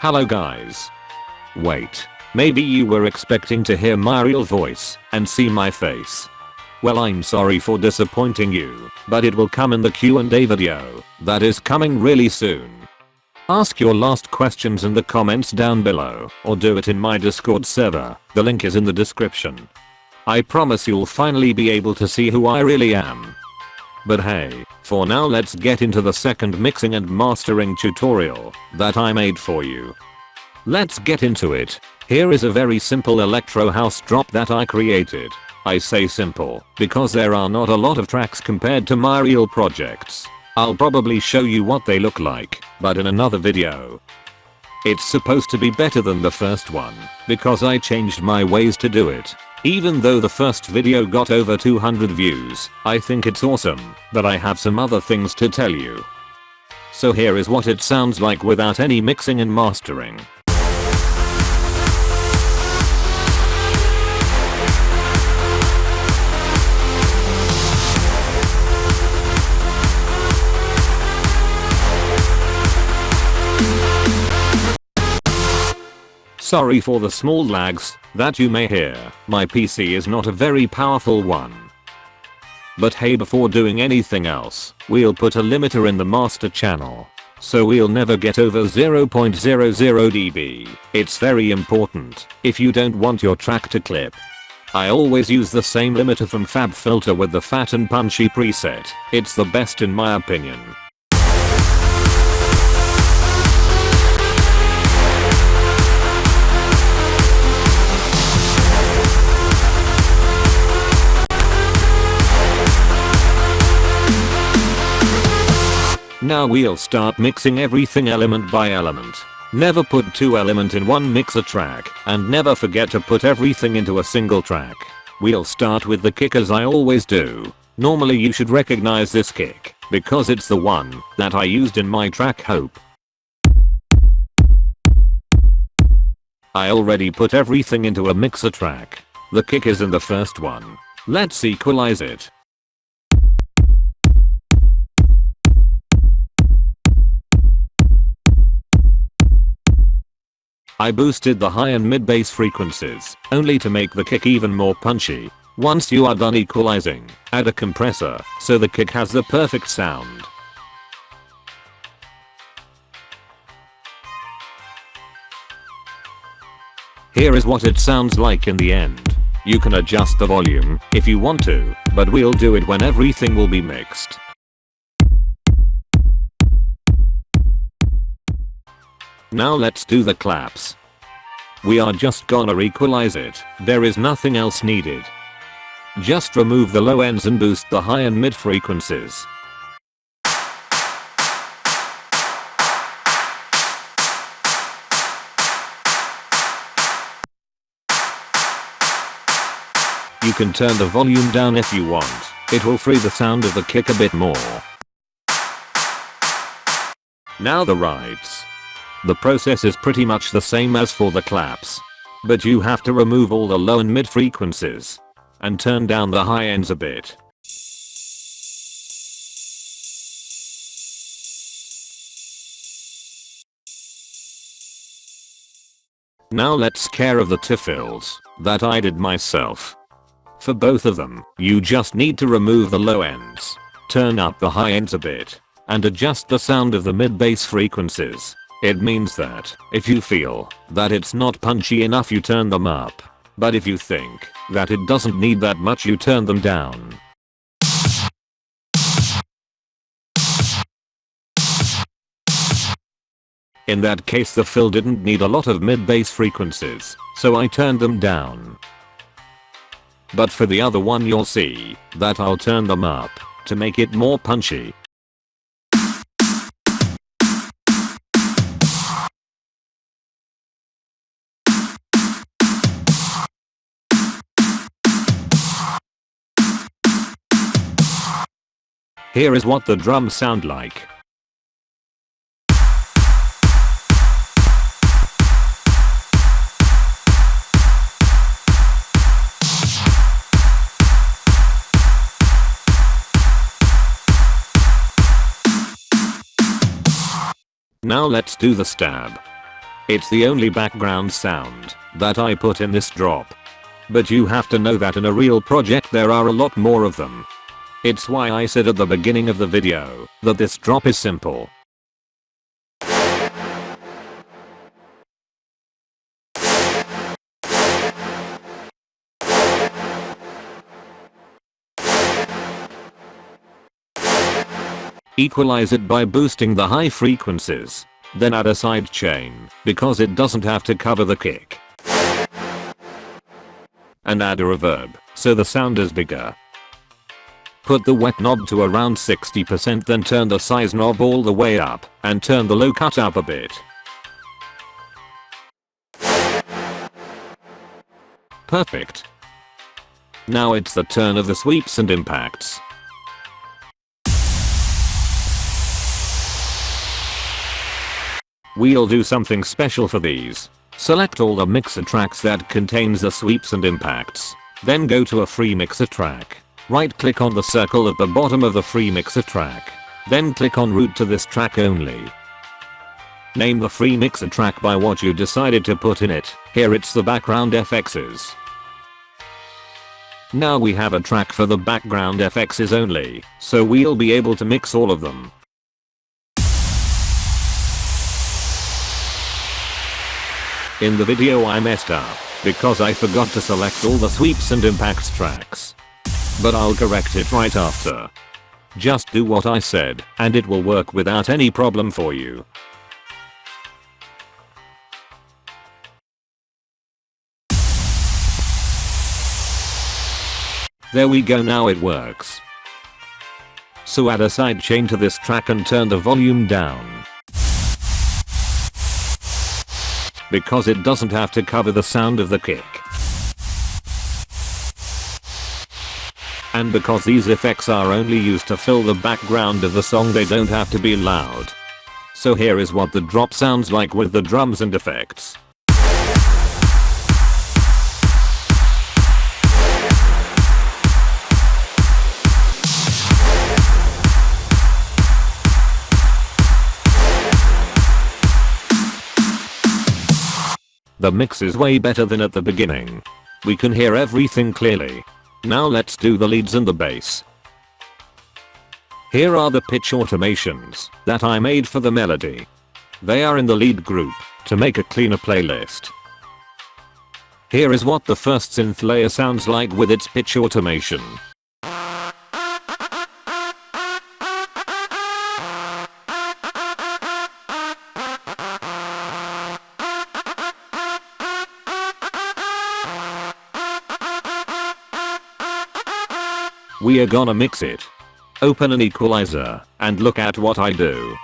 Hello guys. Wait, maybe you were expecting to hear my real voice and see my face. Well, I'm sorry for disappointing you, but it will come in the Q&A video that is coming really soon. Ask your last questions in the comments down below or do it in my Discord server, the link is in the description. I promise you'll finally be able to see who I really am. But hey, for now let's get into the second mixing and mastering tutorial that I made for you. Let's get into it. Here is a very simple electro house drop that I created. I say simple because there are not a lot of tracks compared to my real projects. I'll probably show you what they look like, but in another video. It's supposed to be better than the first one because I changed my ways to do it. Even though the first video got over 200 views, I think it's awesome, but I have some other things to tell you. So here is what it sounds like without any mixing and mastering. Sorry for the small lags that you may hear, my PC is not a very powerful one. But hey, before doing anything else, we'll put a limiter in the master channel. So we'll never get over 0.00 dB. It's very important if you don't want your track to clip. I always use the same limiter from FabFilter with the fat and punchy preset. It's the best in my opinion. Now we'll start mixing everything element by element. Never put two elements in one mixer track, and never forget to put everything into a single track. We'll start with the kick as I always do. Normally you should recognize this kick, because it's the one that I used in my track Hope. I already put everything into a mixer track. The kick is in the first one. Let's equalize it. I boosted the high and mid bass frequencies, only to make the kick even more punchy. Once you are done equalizing, add a compressor, so the kick has the perfect sound. Here is what it sounds like in the end. You can adjust the volume if you want to, but we'll do it when everything will be mixed. Now let's do the claps. We are just gonna equalize it, there is nothing else needed. Just remove the low ends and boost the high and mid frequencies. You can turn the volume down if you want, it will free the sound of the kick a bit more. Now the rides. The process is pretty much the same as for the claps. But you have to remove all the low and mid frequencies. And turn down the high ends a bit. Now let's care of the T-fills that I did myself. For both of them, you just need to remove the low ends, turn up the high ends a bit, and adjust the sound of the mid bass frequencies. It means that if you feel that it's not punchy enough, you turn them up. But if you think that it doesn't need that much, you turn them down. In that case, the fill didn't need a lot of mid bass frequencies, so I turned them down. But for the other one, you'll see that I'll turn them up to make it more punchy. Here is what the drums sound like. Now let's do the stab. It's the only background sound that I put in this drop. But you have to know that in a real project there are a lot more of them. It's why I said at the beginning of the video that this drop is simple. Equalize it by boosting the high frequencies. Then add a side chain because it doesn't have to cover the kick. And add a reverb so the sound is bigger. Put the wet knob to around 60%, then turn the size knob all the way up and turn the low cut up a bit. Perfect. Now it's the turn of the sweeps and impacts. We'll do something special for these. Select all the mixer tracks that contains the sweeps and impacts. Then go to a free mixer track. Right click on the circle at the bottom of the free mixer track. Then click on route to this track only. Name the free mixer track by what you decided to put in it. Here it's the background FXs. Now we have a track for the background FXs only, so we'll be able to mix all of them. In the video I messed up because I forgot to select all the sweeps and impacts tracks. But I'll correct it right after. Just do what I said and it will work without any problem for you. There we go, now it works. So add a sidechain to this track and turn the volume down. Because it doesn't have to cover the sound of the kick. And because these effects are only used to fill the background of the song, they don't have to be loud. So here is what the drop sounds like with the drums and effects. The mix is way better than at the beginning. We can hear everything clearly. Now let's do the leads and the bass. Here are the pitch automations that I made for the melody. They are in the lead group to make a cleaner playlist. Here is what the first synth layer sounds like with its pitch automation. We are gonna mix it. Open an equalizer and look at what I do.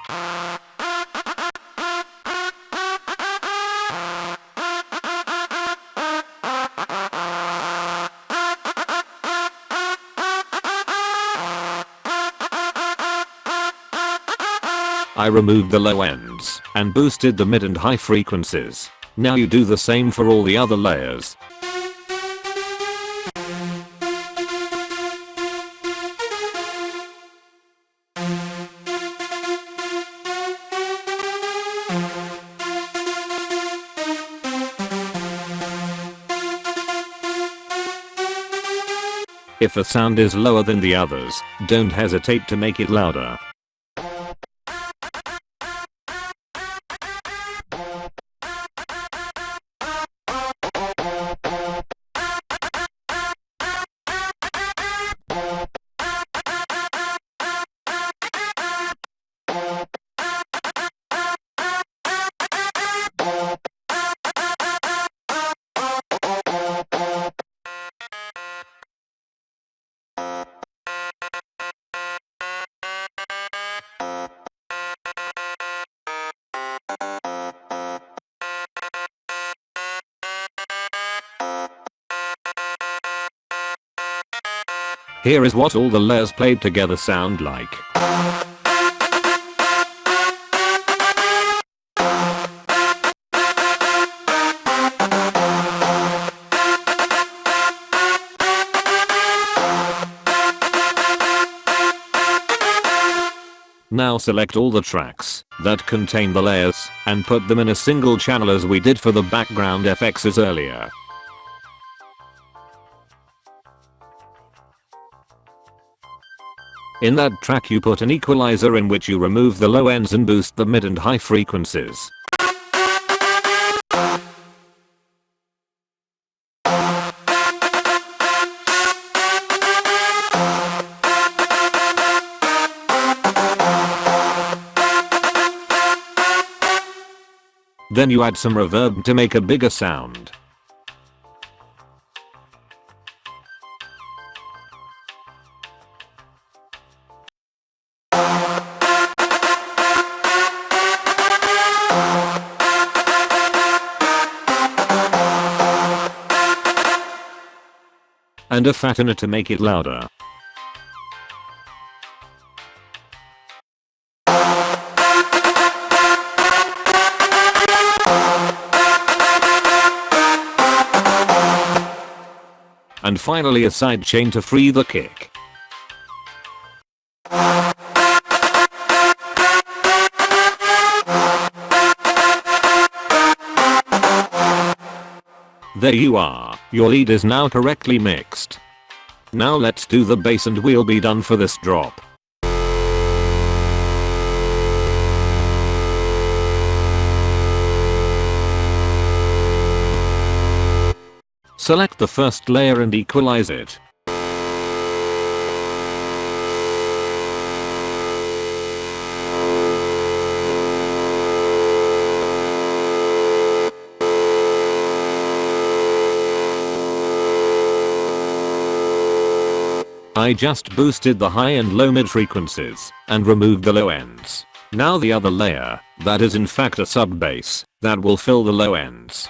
I removed the low ends and boosted the mid and high frequencies. Now you do the same for all the other layers. If a sound is lower than the others, don't hesitate to make it louder. Here is what all the layers played together sound like. Now select all the tracks that contain the layers and put them in a single channel as we did for the background FXs earlier. In that track you put an equalizer in which you remove the low ends and boost the mid and high frequencies. Then you add some reverb to make a bigger sound. And a fattener to make it louder. And finally a sidechain to free the kick. There you are, your lead is now correctly mixed. Now let's do the bass and we'll be done for this drop. Select the first layer and equalize it. I just boosted the high and low mid frequencies and removed the low ends. Now the other layer, that is in fact a sub bass, that will fill the low ends.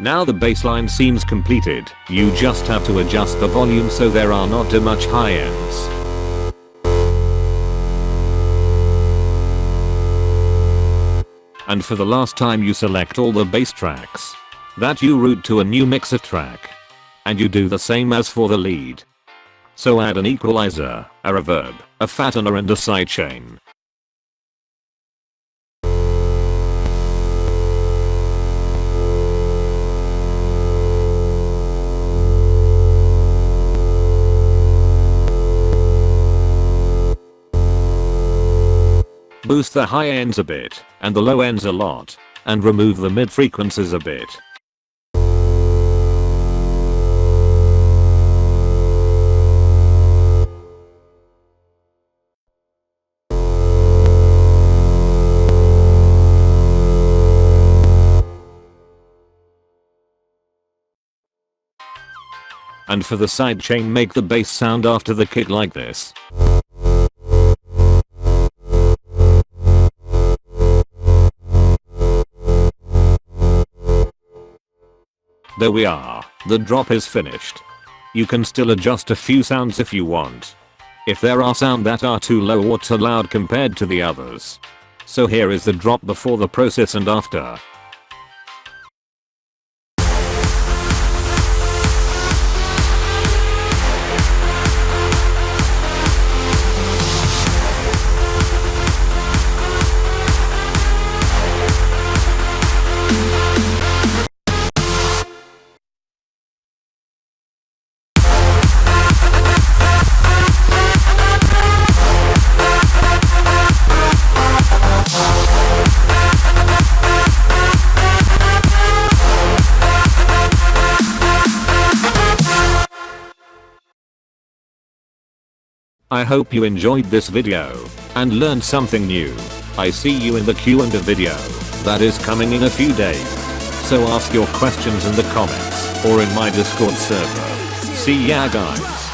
Now the bass line seems completed, you just have to adjust the volume so there are not too much high ends. And for the last time you select all the bass tracks that you route to a new mixer track. And you do the same as for the lead. So add an equalizer, a reverb, a fattener and a sidechain. Boost the high ends a bit, and the low ends a lot, and remove the mid frequencies a bit. And for the sidechain make the bass sound after the kick like this. There we are, the drop is finished. You can still adjust a few sounds if you want. If there are sounds that are too low or too loud compared to the others. So here is the drop before the process and after. I hope you enjoyed this video and learned something new. I see you in the Q&A video that is coming in a few days. So ask your questions in the comments or in my Discord server. See ya guys.